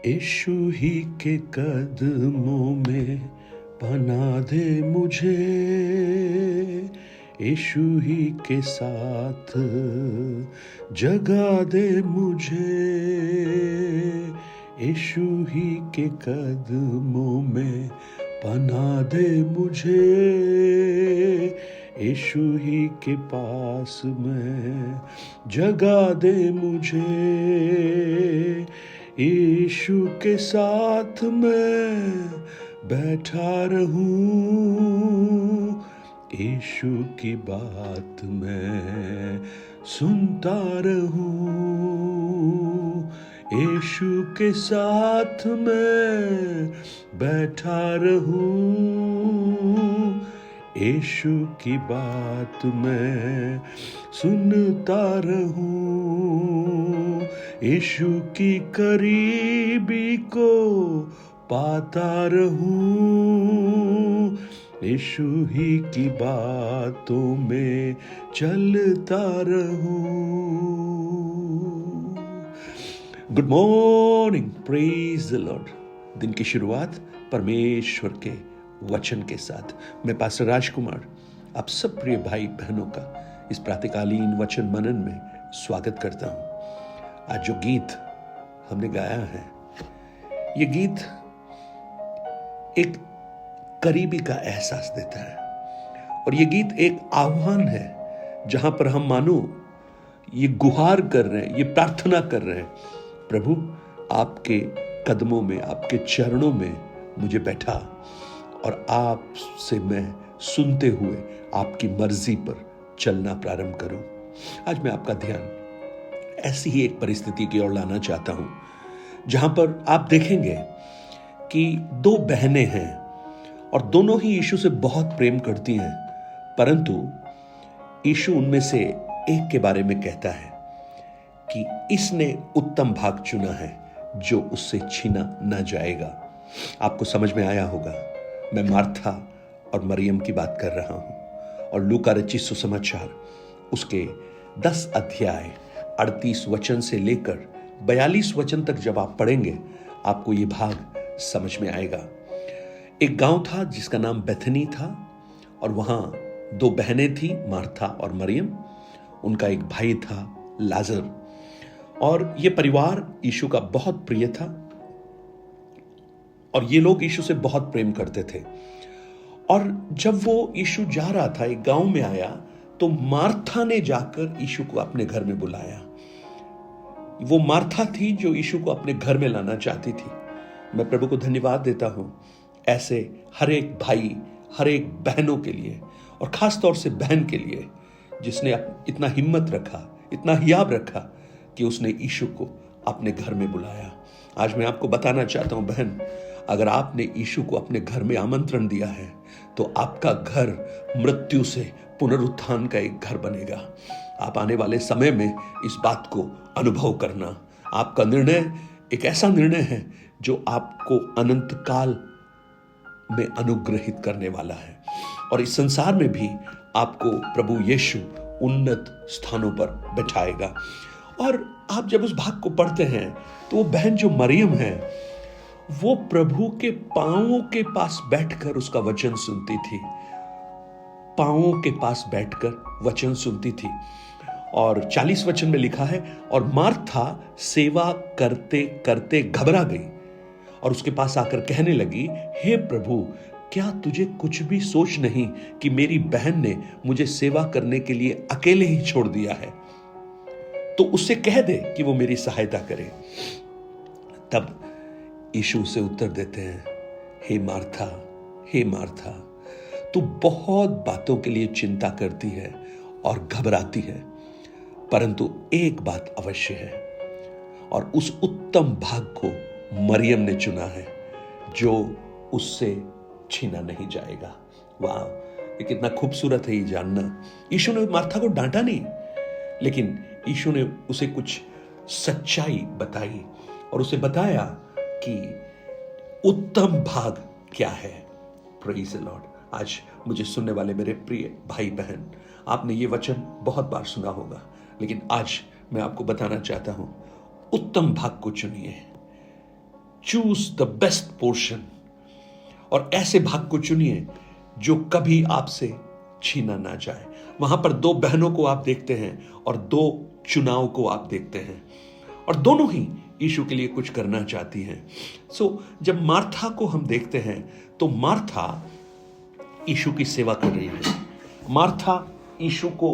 यीशु ही के कदमों में पना दे मुझे, यीशु ही के साथ जगा दे मुझे, यीशु ही के कदमों में पना दे मुझे, यीशु ही के पास में जगा दे मुझे, यीशु के साथ मैं बैठा रहूं, यीशु की बात मैं सुनता रहूं, यीशु के साथ मैं बैठा रहूं, यीशु की बात मैं सुनता रहूं, यीशु की करीबी को पाता रहूं, यीशु ही की बातों में चलता रहूं। Good morning, praise the Lord. दिन की शुरुआत परमेश्वर के वचन के साथ मैं पास्टर राजकुमार आप सब प्रिय भाई बहनों का इस प्रातःकालीन वचन मनन में स्वागत करता हूं। आज जो गीत हमने गाया है, ये गीत एक करीबी का एहसास देता है और ये गीत एक आह्वान है जहां पर हम मानो ये गुहार कर रहे हैं, ये प्रार्थना कर रहे हैं, प्रभु आपके कदमों में, आपके चरणों में मुझे बैठा और आपसे मैं सुनते हुए आपकी मर्जी पर चलना प्रारंभ करूं। आज मैं आपका ध्यान ऐसी ही एक परिस्थिति की ओर लाना चाहता हूं जहां पर आप देखेंगे कि दो बहनें हैं और दोनों ही यीशु से बहुत प्रेम करती हैं, परंतु यीशु उनमें से एक के बारे में कहता है कि इसने उत्तम भाग चुना है जो उससे छीना न जाएगा। आपको समझ में आया होगा, मैं मार्था और मरियम की बात कर रहा हूं और लूका रचित सुसमाचार उसके 10 अध्याय 38 वचन से लेकर 42 वचन तक जब आप पढ़ेंगे आपको ये भाग समझ में आएगा। एक गांव था जिसका नाम बेथनी था और वहां दो बहनें थी, मार्था और मरियम। उनका एक भाई था लाजर और ये परिवार यीशु का बहुत प्रिय था और ये लोग यीशु से बहुत प्रेम करते थे। और जब वो यीशु जा रहा था, एक गांव में आया, तो मार्था ने जाकर यीशु को अपने घर में बुलाया। वो मार्था थी जो यीशु को अपने घर में लाना चाहती थी। मैं प्रभु को धन्यवाद देता हूं ऐसे हर एक भाई, हर एक बहनों के लिए और खास तौर से बहन के लिए जिसने इतना हिम्मत रखा, इतना हियाब रखा कि उसने यीशु को अपने घर में बुलाया। आज मैं आपको बताना चाहता हूं बहन, अगर आपने यीशु को अपने घर में आमंत्रण दिया है तो आपका घर मृत्यु से पुनरुत्थान का एक घर बनेगा। आप आने वाले समय में इस बात को अनुभव करना। आपका निर्णय एक ऐसा निर्णय है जो आपको अनंत काल में अनुग्रहित करने वाला है और इस संसार में भी आपको प्रभु यीशु उन्नत स्थानों पर बैठाएगा। और आप जब उस भाग को पढ़ते हैं तो वो बहन जो मरियम है वो प्रभु के पांवों के पास बैठकर उसका वचन सुनती थी, पांवों के पास बैठकर वचन सुनती थी। और 40 वचन में लिखा है, और मार्था सेवा करते करते घबरा गई और उसके पास आकर कहने लगी, हे प्रभु, क्या तुझे कुछ भी सोच नहीं कि मेरी बहन ने मुझे सेवा करने के लिए अकेले ही छोड़ दिया है? तो उससे कह दे कि वो मेरी सहायता करे। तब यीशु उसे उत्तर देते हैं, हे मार्था, हे मार्था, तू बहुत बातों के लिए चिंता करती है और घबराती है, परंतु एक बात अवश्य है और उस उत्तम भाग को मरियम ने चुना है जो उससे छीना नहीं जाएगा। वाह, ये कितना खूबसूरत है ये जानना। यीशु ने मार्था को डांटा नहीं, लेकिन यीशु ने उसे कुछ सच्चाई बताई और उसे बताया कि उत्तम भाग क्या है। Praise the Lord. आज मुझे सुनने वाले मेरे प्रिय भाई बहन, आपने ये वचन बहुत बार सुना होगा, लेकिन आज मैं आपको बताना चाहता हूं, उत्तम भाग को चुनिए। चूज द बेस्ट पोर्शन, और ऐसे भाग को चुनिए जो कभी आपसे छीना ना जाए। वहां पर दो बहनों को आप देखते हैं और दो चुनाव को आप देखते हैं, और दोनों ही यीशु के लिए कुछ करना चाहती हैं। जब मार्था को हम देखते हैं तो मार्था यीशु की सेवा कर रही है। मार्था यीशु को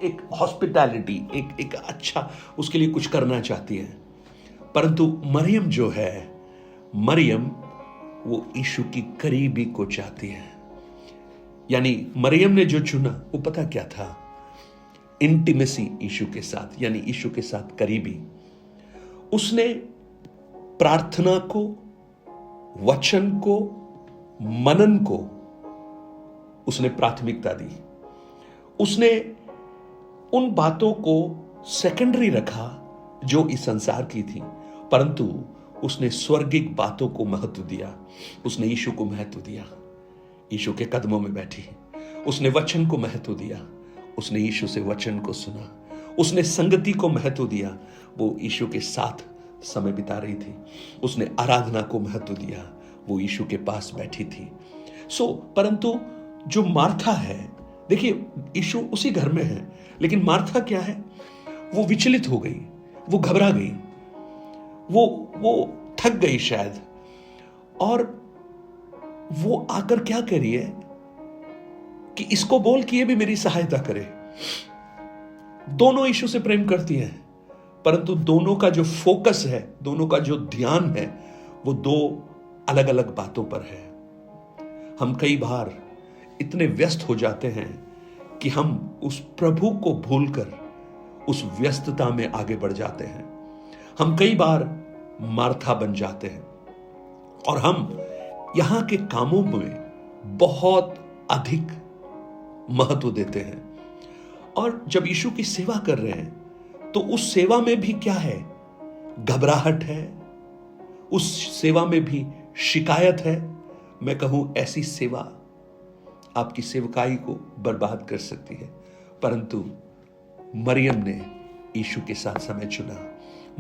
एक हॉस्पिटैलिटी, एक अच्छा उसके लिए कुछ करना चाहती है, परंतु मरियम जो है, मरियम वो यीशु की करीबी को चाहती है। यानी मरियम ने जो चुना वो पता क्या था? इंटीमेसी यीशु के साथ, यानी यीशु के साथ करीबी। उसने प्रार्थना को, वचन को, मनन को उसने प्राथमिकता दी। उसने उन बातों को सेकेंडरी रखा जो इस संसार की थी, परंतु उसने स्वर्गिक बातों को महत्व दिया। उसने यीशु को महत्व दिया, यीशु के कदमों में बैठी। उसने वचन को महत्व दिया, उसने यीशु से वचन को सुना। उसने संगति को महत्व दिया, वो यीशु के साथ समय बिता रही थी। उसने आराधना को महत्व दिया, वो यीशु के पास बैठी थी। परंतु जो मार्था है, देखिए यीशु उसी घर में है, लेकिन मार्था क्या है? वो विचलित हो गई, वो घबरा गई, वो थक गई शायद, और वो आकर क्या कह रही है कि इसको बोल कि ये भी मेरी सहायता करे। दोनों यीशु से प्रेम करती हैं, परंतु दोनों का जो फोकस है, दोनों का जो ध्यान है, वो दो अलग अलग बातों पर है। हम कई बार इतने व्यस्त हो जाते हैं कि हम उस प्रभु को भूलकर उस व्यस्तता में आगे बढ़ जाते हैं। हम कई बार मार्था बन जाते हैं और हम यहां के कामों में बहुत अधिक महत्व देते हैं। और जब यीशु की सेवा कर रहे हैं तो उस सेवा में भी क्या है? घबराहट है, उस सेवा में भी शिकायत है। मैं कहूं ऐसी सेवा आपकी सेवकाई को बर्बाद कर सकती है, परंतु मरियम ने यीशु के साथ समय चुना।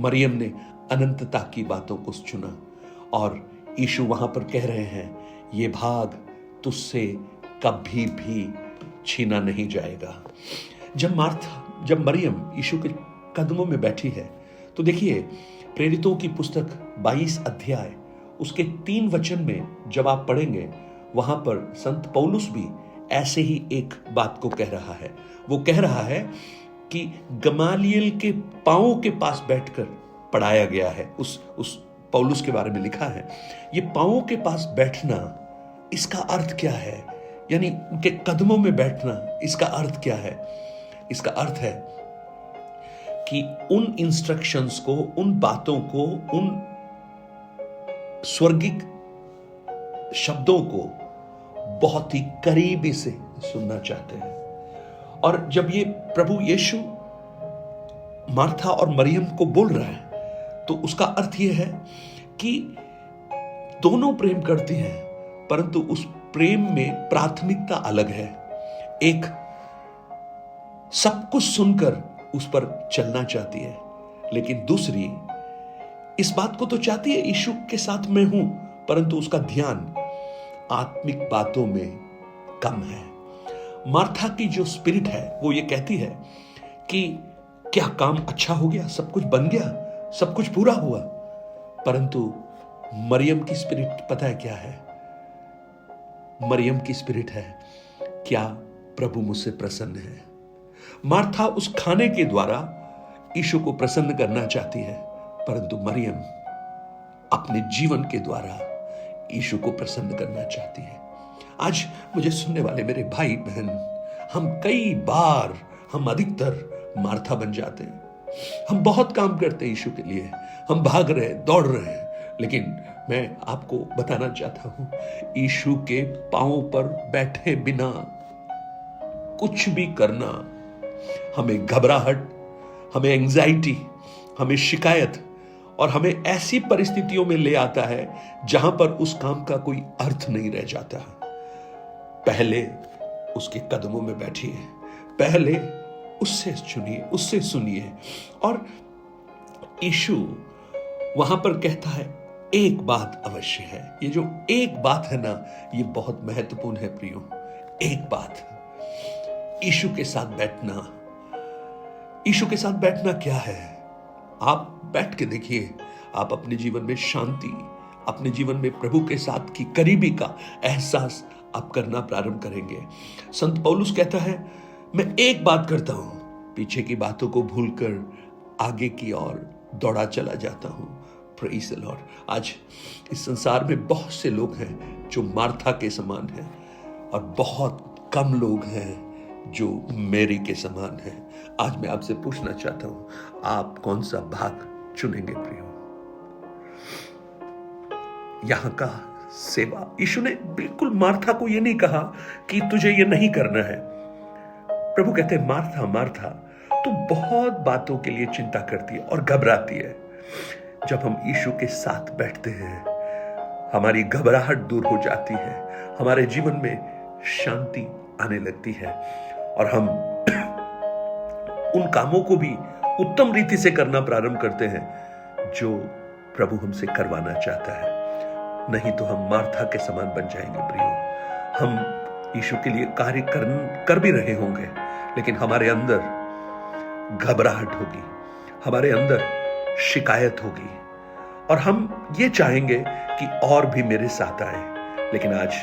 मरियम ने अनंतता की बातों को चुना, और यीशु वहां पर कह रहे हैं, ये भाग तुझसे कभी भी छीना नहीं जाएगा। जब मरियम यीशु के कदमों में बैठी है, तो देखिए प्रेरितों की पुस्तक 22 अध्याय उसके 3 वचन में जब आप पढ़ेंगे, वहां पर संत पौलुस भी ऐसे ही एक बात को कह रहा है। वो कह रहा है कि गमालियल के पांवों के पास बैठकर पढ़ाया गया है। उस पौलुस के बारे में लिखा है, ये पांवों के पास बैठना, इसका अर्थ क्या है? यानी उनके कदमों में बैठना, इसका अर्थ क्या है? इसका अर्थ है कि उन इंस्ट्रक्शंस को, उन बातों को, उन स्वर्गिक शब्दों को बहुत ही करीबी से सुनना चाहते हैं। और जब ये प्रभु यीशु मार्था और मरियम को बोल रहा है, तो उसका अर्थ यह है कि दोनों प्रेम करते हैं, परंतु उस प्रेम में प्राथमिकता अलग है। एक सब कुछ सुनकर उस पर चलना चाहती है, लेकिन दूसरी इस बात को तो चाहती है यीशु के साथ मैं हूं, परंतु उसका ध्यान आत्मिक बातों में कम है। मार्था की जो स्पिरिट है वो ये कहती है कि क्या काम अच्छा हो गया, सब कुछ बन गया, सब कुछ पूरा हुआ, परंतु मरियम की स्पिरिट पता है क्या है? मरियम की स्पिरिट है, क्या प्रभु मुझसे प्रसन्न है? मार्था उस खाने के द्वारा यीशु को प्रसन्न करना चाहती है, परंतु मरियम अपने जीवन के द्वारा यीशु को प्रसन्न करना चाहती है। आज मुझे सुनने वाले मेरे भाई बहन, हम अधिकतर मार्था बन जाते हैं। हम बहुत काम करते हैं यीशु के लिए, हम भाग रहे हैं, दौड़ रहे हैं, लेकिन मैं आपको बताना चाहता हूं, यीशु के पांवों पर बैठे बिना कुछ भी करना हमें घबराहट, हमें एंजाइटी, हमें शिकायत और हमें ऐसी परिस्थितियों में ले आता है जहां पर उस काम का कोई अर्थ नहीं रह जाता। पहले उसके कदमों में बैठिए, पहले उससे चुनिए, उससे सुनिए। और यीशु वहां पर कहता है एक बात अवश्य है। ये जो एक बात है ना, ये बहुत महत्वपूर्ण है प्रियो। एक बात, यीशु के साथ बैठना। यीशु के साथ बैठना क्या है? आप बैठ के देखिए, आप अपने जीवन में शांति, अपने जीवन में प्रभु के साथ की करीबी का एहसास आप करना प्रारंभ करेंगे। संत पौलुस कहता है, मैं एक बात करता हूं, पीछे की बातों को भूलकर आगे की ओर दौड़ा चला जाता हूं। Praise the Lord. आज इस संसार में बहुत से लोग हैं जो मार्था के समान हैं, और बहुत कम लोग हैं जो मेरी के समान हैं। आज मैं आपसे पूछना चाहता हूं, आप कौन सा भाग चुनेंगे प्रियो? यहां का सेवा, यीशु ने बिल्कुल मार्था को यह नहीं कहा कि तुझे ये नहीं करना है। प्रभु कहते हैं, मार्था मार्था, तू बहुत बातों के लिए चिंता करती है और घबराती है। जब हम यीशु के साथ बैठते हैं, हमारी घबराहट दूर हो जाती है, हमारे जीवन में शांति आने लगती है, और हम उन कामों को भी उत्तम रीति से करना प्रारंभ करते हैं जो प्रभु हमसे करवाना चाहता है। नहीं तो हम मार्था के समान बन जाएंगे प्रियो। हम यीशु के लिए कार्य कर भी रहे होंगे, लेकिन हमारे अंदर घबराहट होगी, हमारे अंदर शिकायत होगी, और हम ये चाहेंगे कि और भी मेरे साथ आए। लेकिन आज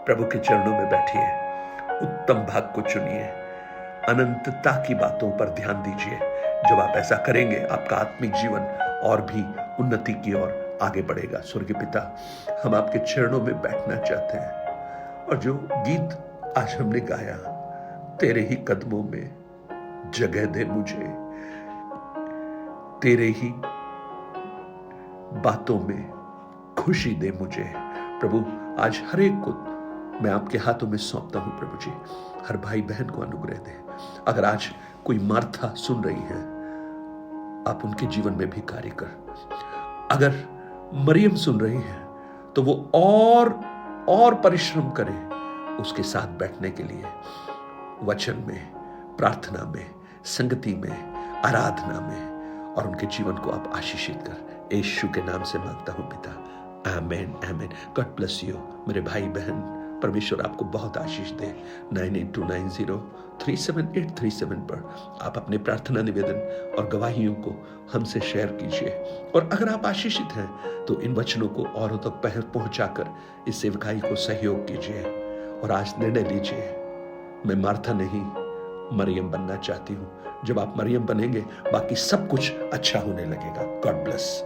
प्रभु के चरणों में बैठिए, उत्तम भाग को चुनिए, अनंतता की बातों पर ध्यान दीजिए। जब आप ऐसा करेंगे, आपका आत्मिक जीवन और भी उन्नति की ओर आगे बढ़ेगा। स्वर्गीय पिता, हम आपके चरणों में बैठना चाहते हैं, और जो गीत आज हमने गाया, तेरे ही कदमों में जगह दे मुझे, तेरे ही बातों में खुशी दे मुझे। प्रभु, आज हर एक को मैं आपके हाथों में सौंपता हूं प्रभु जी। हर भाई बहन को अनुग्रह दे। अगर आज कोई मार्था सुन रही है, आप उनके जीवन में भी कार्य कर। अगर मरियम सुन रही है, तो वो और परिश्रम करे उसके साथ बैठने के लिए, वचन में, प्रार्थना में, संगति में, आराधना में, और उनके जीवन को आप आशीषित कर। यीशु के नाम से मांगता हूं पिता, आमेन आमेन। गॉड ब्लेस यू मेरे भाई बहन, परमेश्वर आपको बहुत आशीष दे। 9829037837 पर आप अपने प्रार्थना निवेदन और गवाहियों को हमसे शेयर कीजिए। और अगर आप आशीषित हैं तो इन वचनों को औरों तक पहुंचाकर इस सेवकाई को सहयोग कीजिए, और आज निर्णय लीजिए, मैं मार्था नहीं मरियम बनना चाहती हूं। जब आप मरियम बनेंगे, बाकी सब कुछ अच्छा होने लगेगा। God bless.